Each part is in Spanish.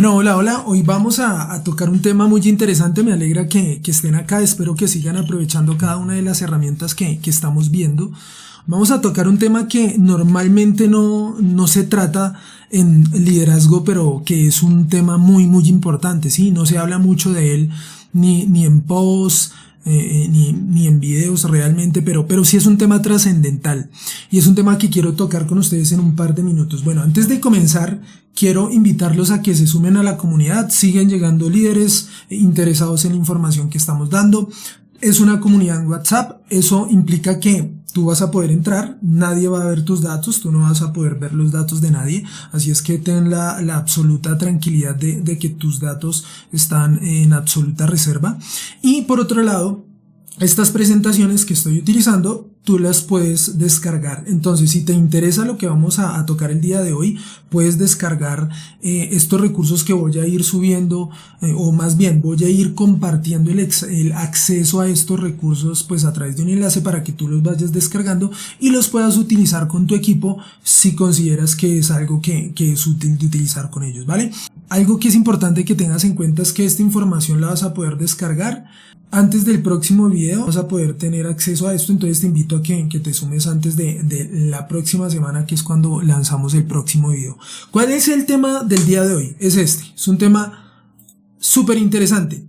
Bueno, hola. Hoy vamos a tocar un tema muy interesante. Me alegra que estén acá. Espero que sigan aprovechando cada una de las herramientas que estamos viendo. Vamos a tocar un tema que normalmente no se trata en liderazgo, pero que es un tema muy importante, ¿sí? No se habla mucho de él ni en posts, ni en videos realmente, pero sí es un tema trascendental y es un tema que quiero tocar con ustedes en un par de minutos. Bueno, antes de comenzar, quiero invitarlos a que se sumen a la comunidad. Siguen llegando líderes interesados en la información que estamos dando. Es una comunidad en WhatsApp. Eso implica que tú vas a poder entrar, nadie va a ver tus datos, tú no vas a poder ver los datos de nadie, así es que ten la absoluta tranquilidad de que tus datos están en absoluta reserva. Y por otro lado, estas presentaciones que estoy utilizando, tú las puedes descargar. Entonces, si te interesa lo que vamos a tocar el día de hoy, puedes descargar estos recursos que voy a ir subiendo, o más bien voy a ir compartiendo el acceso a estos recursos pues a través de un enlace para que tú los vayas descargando y los puedas utilizar con tu equipo si consideras que es algo que es útil de utilizar con ellos, ¿vale? Algo que es importante que tengas en cuenta es que esta información la vas a poder descargar antes del próximo video, vas a poder tener acceso a esto, entonces te invito a que te sumes antes de la próxima semana, que es cuando lanzamos el próximo video. ¿Cuál es el tema del día de hoy? Es un tema súper interesante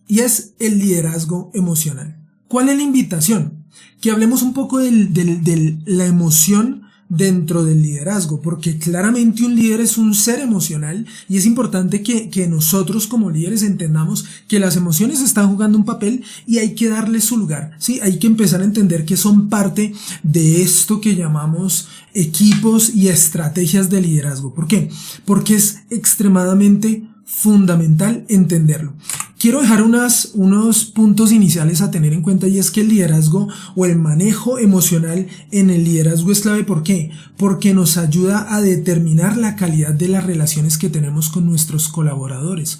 y es el liderazgo emocional. ¿Cuál es la invitación? Que hablemos un poco de la emoción dentro del liderazgo, porque claramente un líder es un ser emocional y es importante que nosotros como líderes entendamos que las emociones están jugando un papel y hay que darle su lugar, ¿sí? Hay que empezar a entender que son parte de esto que llamamos equipos y estrategias de liderazgo. ¿Por qué? Porque es extremadamente fundamental entenderlo. Quiero dejar unos puntos iniciales a tener en cuenta, y es que el liderazgo o el manejo emocional en el liderazgo es clave. ¿Por qué? Porque nos ayuda a determinar la calidad de las relaciones que tenemos con nuestros colaboradores.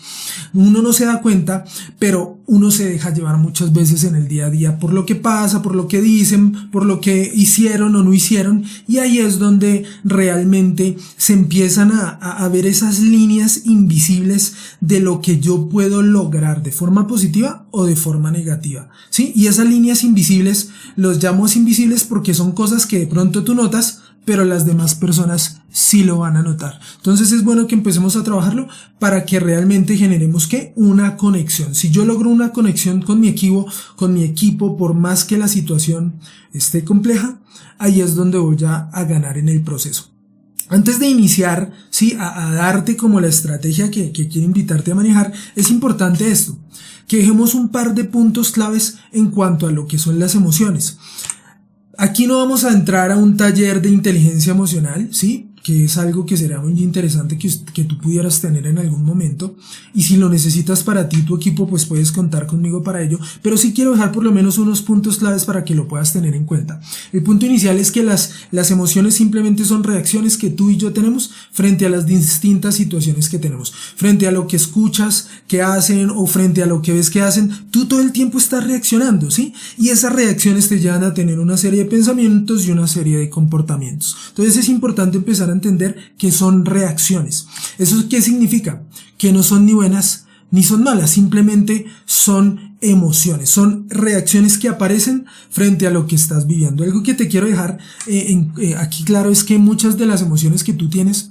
Uno no se da cuenta, pero uno se deja llevar muchas veces en el día a día por lo que pasa, por lo que dicen, por lo que hicieron o no hicieron, y ahí es donde realmente se empiezan a ver esas líneas invisibles de lo que yo puedo lograr de forma positiva o de forma negativa, ¿sí? Y esas líneas invisibles, los llamo invisibles porque son cosas que de pronto tú notas, pero las demás personas sí lo van a notar. Entonces es bueno que empecemos a trabajarlo para que realmente generemos ¿qué? Una conexión. Si yo logro una conexión con mi equipo, por más que la situación esté compleja, ahí es donde voy a ganar en el proceso. Antes de iniciar, sí, a darte como la estrategia que quiero invitarte a manejar, es importante esto, que dejemos un par de puntos claves en cuanto a lo que son las emociones. Aquí no vamos a entrar a un taller de inteligencia emocional, ¿sí? Que es algo que sería muy interesante que tú pudieras tener en algún momento, y si lo necesitas para ti, tu equipo, pues puedes contar conmigo para ello, pero sí quiero dejar por lo menos unos puntos claves para que lo puedas tener en cuenta. El punto inicial es que las emociones simplemente son reacciones que tú y yo tenemos frente a las distintas situaciones que tenemos, frente a lo que escuchas que hacen o frente a lo que ves que hacen. Tú todo el tiempo estás reaccionando, ¿sí? Y esas reacciones te llevan a tener una serie de pensamientos y una serie de comportamientos. Entonces es importante empezar a entender que son reacciones. ¿Eso qué significa? Que no son ni buenas ni son malas, simplemente son emociones, son reacciones que aparecen frente a lo que estás viviendo. Algo que te quiero dejar aquí claro es que muchas de las emociones que tú tienes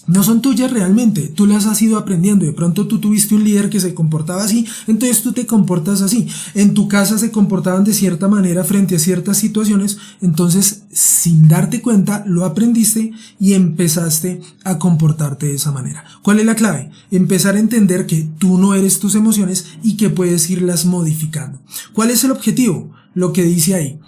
no son tuyas realmente, tú las has ido aprendiendo. De pronto tú tuviste un líder que se comportaba así, entonces tú te comportas así. En tu casa se comportaban de cierta manera frente a ciertas situaciones, entonces sin darte cuenta lo aprendiste y empezaste a comportarte de esa manera. ¿Cuál es la clave? Empezar a entender que tú no eres tus emociones y que puedes irlas modificando. ¿Cuál es el objetivo? Lo que dice ahí.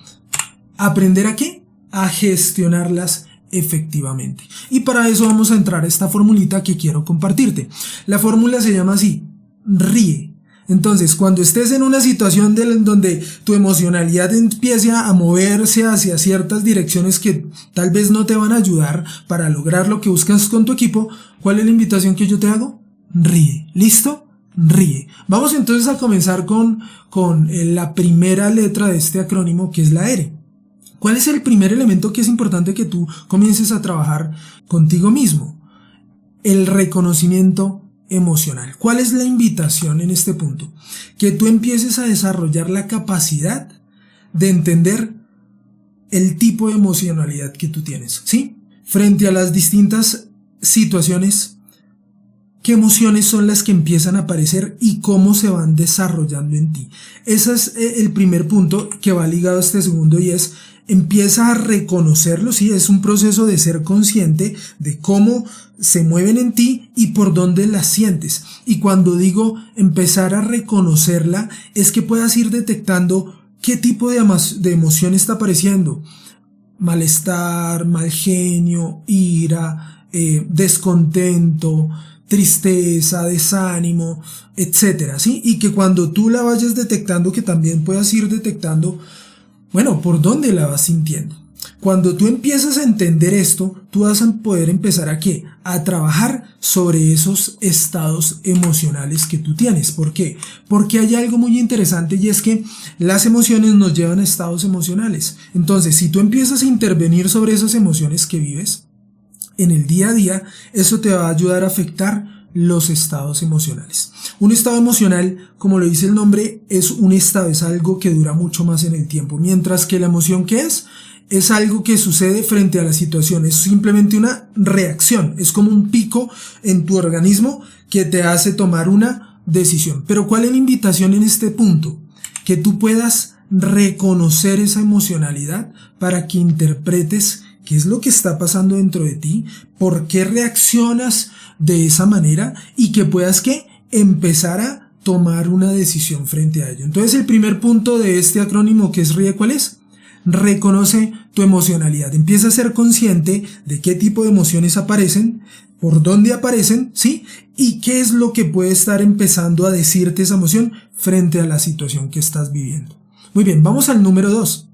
¿Aprender a qué? A gestionarlas efectivamente. Y para eso vamos a entrar a esta formulita que quiero compartirte. La fórmula se llama así: ríe. Entonces, cuando estés en una situación donde tu emocionalidad empiece a moverse hacia ciertas direcciones que tal vez no te van a ayudar para lograr lo que buscas con tu equipo, ¿cuál es la invitación que yo te hago? Ríe. ¿Listo? Ríe. Vamos entonces a comenzar con la primera letra de este acrónimo, que es la R. ¿Cuál es el primer elemento que es importante que tú comiences a trabajar contigo mismo? El reconocimiento emocional. ¿Cuál es la invitación en este punto? Que tú empieces a desarrollar la capacidad de entender el tipo de emocionalidad que tú tienes, ¿sí? Frente a las distintas situaciones, qué emociones son las que empiezan a aparecer y cómo se van desarrollando en ti. Ese es el primer punto que va ligado a este segundo, y es empieza a reconocerlo, ¿sí? Es un proceso de ser consciente de cómo se mueven en ti y por dónde las sientes. Y cuando digo empezar a reconocerla, es que puedas ir detectando qué tipo de emoción está apareciendo. Malestar, mal genio, ira, descontento, tristeza, desánimo, etcétera, ¿sí? Y que cuando tú la vayas detectando, que también puedas ir detectando, bueno, por dónde la vas sintiendo. Cuando tú empiezas a entender esto, tú vas a poder empezar a ¿qué? A trabajar sobre esos estados emocionales que tú tienes. ¿Por qué? Porque hay algo muy interesante, y es que las emociones nos llevan a estados emocionales. Entonces, si tú empiezas a intervenir sobre esas emociones que vives en el día a día, eso te va a ayudar a afectar los estados emocionales. Un estado emocional, como lo dice el nombre, es un estado, es algo que dura mucho más en el tiempo, mientras que la emoción, ¿qué es algo que sucede frente a la situación, es simplemente una reacción, es como un pico en tu organismo que te hace tomar una decisión. Pero ¿cuál es la invitación en este punto? Que tú puedas reconocer esa emocionalidad para que interpretes qué es lo que está pasando dentro de ti, por qué reaccionas de esa manera, y que puedas empezar a tomar una decisión frente a ello. Entonces el primer punto de este acrónimo, que es RIE, ¿cuál es? Reconoce tu emocionalidad. Empieza a ser consciente de qué tipo de emociones aparecen, por dónde aparecen, ¿sí? Y qué es lo que puede estar empezando a decirte esa emoción frente a la situación que estás viviendo. Muy bien, vamos al número 2.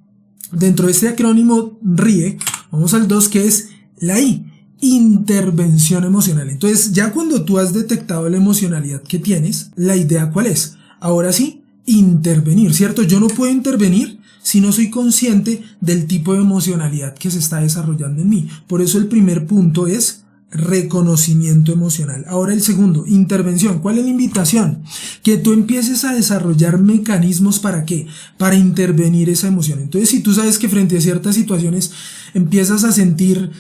Dentro de este acrónimo RIE, vamos al 2, que es la I, intervención emocional. Entonces, ya cuando tú has detectado la emocionalidad que tienes, la idea ¿cuál es? Ahora sí, intervenir, ¿cierto? Yo no puedo intervenir si no soy consciente del tipo de emocionalidad que se está desarrollando en mí. Por eso el primer punto es reconocimiento emocional. Ahora el segundo, intervención. ¿Cuál es la invitación? Que tú empieces a desarrollar mecanismos ¿para qué? Para intervenir esa emoción. Entonces, si tú sabes que frente a ciertas situaciones empiezas a sentir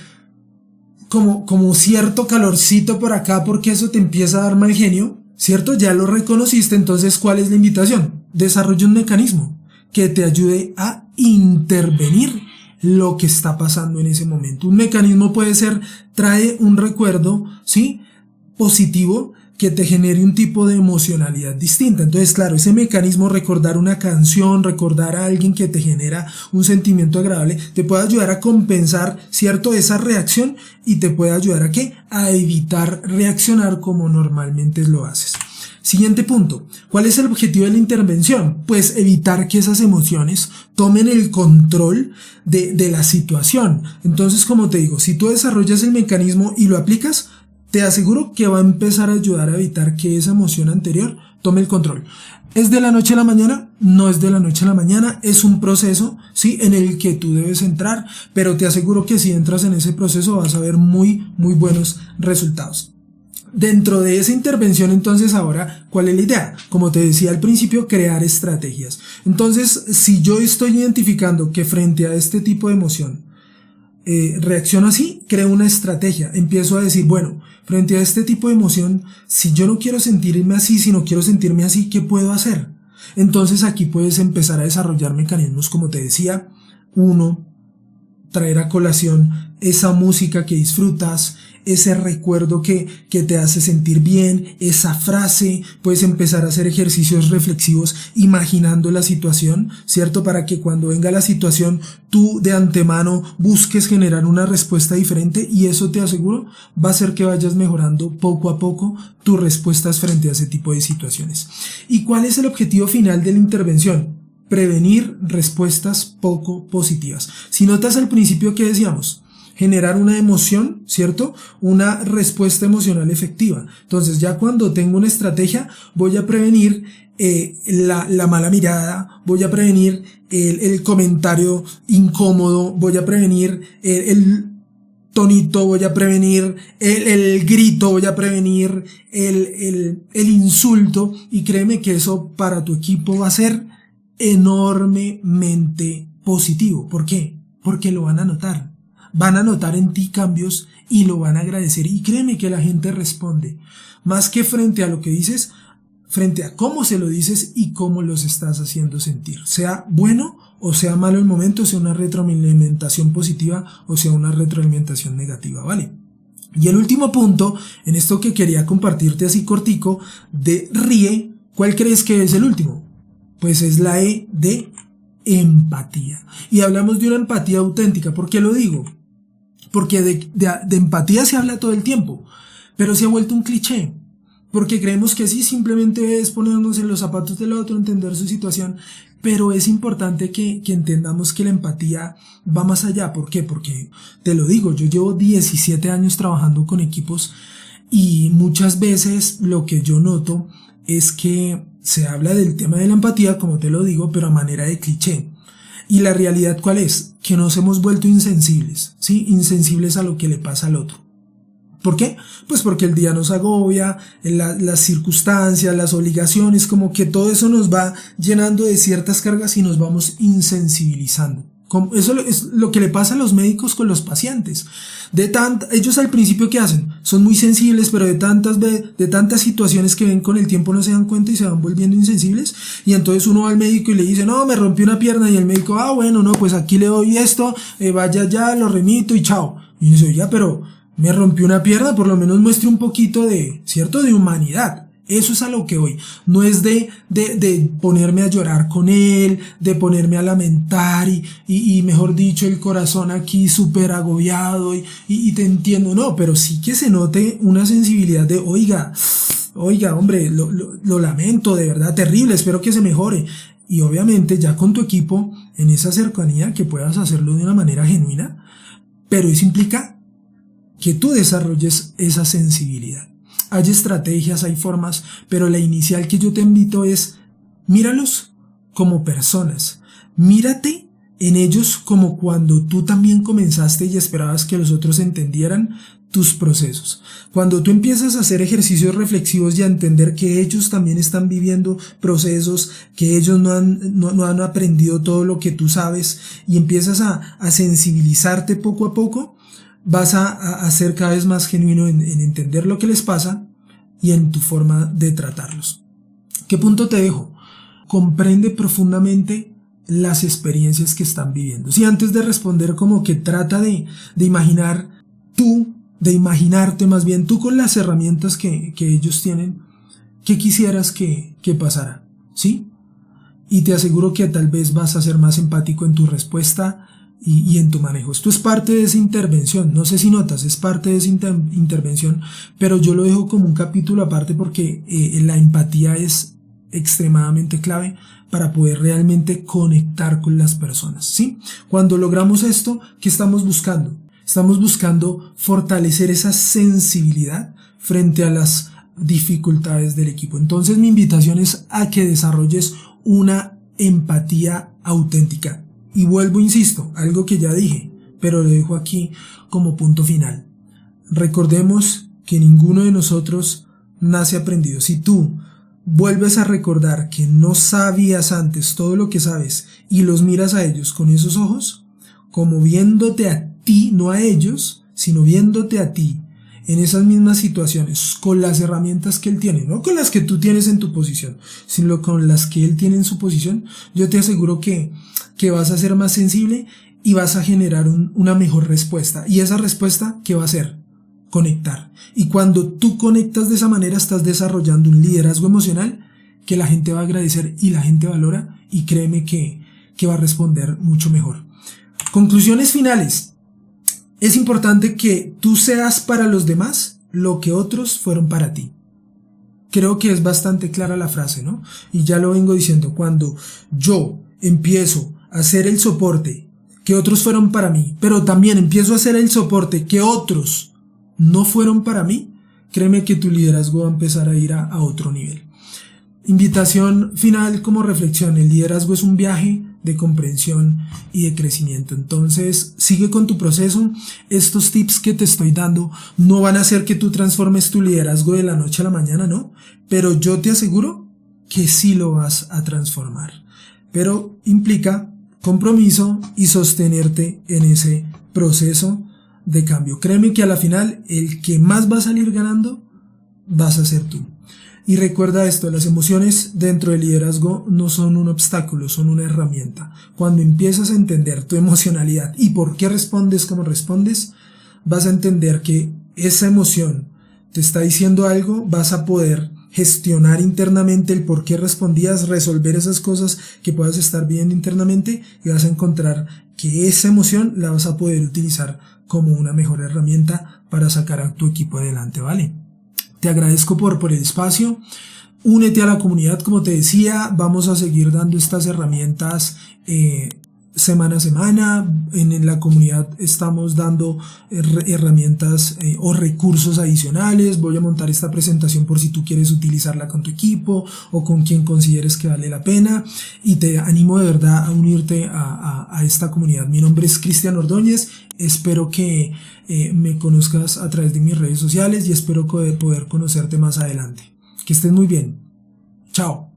como cierto calorcito por acá porque eso te empieza a dar mal genio, ¿cierto? Ya lo reconociste, entonces ¿cuál es la invitación? Desarrolla un mecanismo que te ayude a intervenir lo que está pasando en ese momento. Un mecanismo puede ser, trae un recuerdo, ¿sí? Positivo, que te genere un tipo de emocionalidad distinta. Entonces, claro, ese mecanismo, recordar una canción, recordar a alguien que te genera un sentimiento agradable, te puede ayudar a compensar, ¿cierto?, esa reacción, y te puede ayudar a ¿qué? A evitar reaccionar como normalmente lo haces. Siguiente punto. ¿Cuál es el objetivo de la intervención? Pues evitar que esas emociones tomen el control de la situación. Entonces, como te digo, si tú desarrollas el mecanismo y lo aplicas, te aseguro que va a empezar a ayudar a evitar que esa emoción anterior tome el control. ¿Es de la noche a la mañana? No es de la noche a la mañana, es un proceso, ¿sí?, en el que tú debes entrar, pero te aseguro que si entras en ese proceso vas a ver muy buenos resultados. Dentro de esa intervención, entonces, ahora, ¿cuál es la idea? Como te decía al principio, crear estrategias. Entonces, si yo estoy identificando que frente a este tipo de emoción reacciono así, creo una estrategia. Empiezo a decir, bueno, frente a este tipo de emoción, si yo no quiero sentirme así, si no quiero sentirme así, ¿qué puedo hacer? Entonces aquí puedes empezar a desarrollar mecanismos, como te decía. Uno, traer a colación esa música que disfrutas, ese recuerdo que te hace sentir bien, esa frase. Puedes empezar a hacer ejercicios reflexivos imaginando la situación, ¿cierto? Para que cuando venga la situación tú de antemano busques generar una respuesta diferente, y eso, te aseguro, va a hacer que vayas mejorando poco a poco tus respuestas frente a ese tipo de situaciones. ¿Y cuál es el objetivo final de la intervención? Prevenir respuestas poco positivas. Si notas al principio que decíamos, generar una emoción, ¿cierto? Una respuesta emocional efectiva. Entonces, ya cuando tengo una estrategia, voy a prevenir la mala mirada, voy a prevenir el comentario incómodo, voy a prevenir tonito, voy a prevenir el grito, voy a prevenir el insulto, y créeme que eso para tu equipo va a ser enormemente positivo. ¿Por qué? Porque lo van a notar. Van a notar en ti cambios y lo van a agradecer. Y créeme que la gente responde. Más que frente a lo que dices, frente a cómo se lo dices y cómo los estás haciendo sentir. Sea bueno o sea malo el momento, sea una retroalimentación positiva o sea una retroalimentación negativa, ¿vale? Y el último punto, en esto que quería compartirte así cortico, de ríe, ¿cuál crees que es el último? Pues es la E de empatía. Y hablamos de una empatía auténtica. ¿Por qué lo digo? Porque de empatía se habla todo el tiempo, pero se ha vuelto un cliché. Porque creemos que sí, simplemente es ponernos en los zapatos del otro, entender su situación. Pero es importante que entendamos que la empatía va más allá. ¿Por qué? Porque, te lo digo, yo llevo 17 años trabajando con equipos y muchas veces lo que yo noto es que se habla del tema de la empatía, como te lo digo, pero a manera de cliché. Y la realidad, ¿cuál es? Que nos hemos vuelto insensibles, ¿sí? Insensibles a lo que le pasa al otro. ¿Por qué? Pues porque el día nos agobia, las circunstancias, las obligaciones, como que todo eso nos va llenando de ciertas cargas y nos vamos insensibilizando. Eso es lo que le pasa a los médicos con los pacientes. Ellos al principio, ¿qué hacen? Son muy sensibles, pero de tantas situaciones que ven con el tiempo no se dan cuenta y se van volviendo insensibles. Y entonces uno va al médico y le dice, no, me rompí una pierna, y el médico, bueno, no, pues aquí le doy esto, vaya ya, lo remito y chao. Y uno dice, ya, pero me rompió una pierna, por lo menos muestre un poquito ¿cierto? De humanidad. Eso es a lo que voy. No es de ponerme a llorar con él, de ponerme a lamentar y mejor dicho, el corazón aquí súper agobiado y te entiendo, no, pero sí que se note una sensibilidad de, oiga, hombre, lo lamento, de verdad, terrible, espero que se mejore. Y obviamente ya con tu equipo, en esa cercanía, que puedas hacerlo de una manera genuina, pero eso implica que tú desarrolles esa sensibilidad. Hay estrategias, hay formas, pero la inicial que yo te invito es, míralos como personas. Mírate en ellos como cuando tú también comenzaste y esperabas que los otros entendieran tus procesos. Cuando tú empiezas a hacer ejercicios reflexivos y a entender que ellos también están viviendo procesos, que ellos no han aprendido todo lo que tú sabes, y empiezas a sensibilizarte poco a poco, vas a ser cada vez más genuino en entender lo que les pasa y en tu forma de tratarlos. ¿Qué punto te dejo? Comprende profundamente las experiencias que están viviendo. Si antes de responder, como que trata de imaginarte más bien tú con las herramientas que ellos tienen, ¿qué quisieras que pasara? ¿Sí? Y te aseguro que tal vez vas a ser más empático en tu respuesta y en tu manejo. Esto es parte de esa intervención, no sé si notas, es parte de esa intervención, pero yo lo dejo como un capítulo aparte porque la empatía es extremadamente clave para poder realmente conectar con las personas, ¿sí? Cuando logramos esto, ¿qué estamos buscando? Estamos buscando fortalecer esa sensibilidad frente a las dificultades del equipo. Entonces mi invitación es a que desarrolles una empatía auténtica. Y vuelvo, insisto, algo que ya dije, pero lo dejo aquí como punto final. Recordemos que ninguno de nosotros nace aprendido. Si tú vuelves a recordar que no sabías antes todo lo que sabes y los miras a ellos con esos ojos, como viéndote a ti, no a ellos, sino viéndote a ti en esas mismas situaciones, con las herramientas que él tiene, no con las que tú tienes en tu posición, sino con las que él tiene en su posición, yo te aseguro que vas a ser más sensible y vas a generar una mejor respuesta. Y esa respuesta, ¿qué va a hacer? Conectar. Y cuando tú conectas de esa manera, estás desarrollando un liderazgo emocional que la gente va a agradecer y la gente valora, y créeme que va a responder mucho mejor. Conclusiones finales. Es importante que tú seas para los demás lo que otros fueron para ti. Creo que es bastante clara la frase, ¿no? Y ya lo vengo diciendo, cuando yo empiezo a hacer el soporte que otros fueron para mí, pero también empiezo a hacer el soporte que otros no fueron para mí, créeme que tu liderazgo va a empezar a ir a otro nivel. Invitación final como reflexión: el liderazgo es un viaje, de comprensión y de crecimiento. Entonces, sigue con tu proceso. Estos tips que te estoy dando no van a hacer que tú transformes tu liderazgo de la noche a la mañana, ¿no? Pero yo te aseguro que sí lo vas a transformar. Pero implica compromiso y sostenerte en ese proceso de cambio. Créeme que a la final el que más va a salir ganando vas a ser tú. Y recuerda esto, las emociones dentro del liderazgo no son un obstáculo, son una herramienta. Cuando empiezas a entender tu emocionalidad y por qué respondes como respondes, vas a entender que esa emoción te está diciendo algo, vas a poder gestionar internamente el por qué respondías, resolver esas cosas que puedas estar viendo internamente y vas a encontrar que esa emoción la vas a poder utilizar como una mejor herramienta para sacar a tu equipo adelante, ¿vale? Te agradezco por el espacio. Únete a la comunidad, como te decía, vamos a seguir dando estas herramientas semana a semana. En la comunidad estamos dando herramientas o recursos adicionales. Voy a montar esta presentación por si tú quieres utilizarla con tu equipo o con quien consideres que vale la pena. Y te animo de verdad a unirte a esta comunidad. Mi nombre es Cristian Ordóñez. Espero que me conozcas a través de mis redes sociales y espero poder conocerte más adelante. Que estés muy bien. Chao.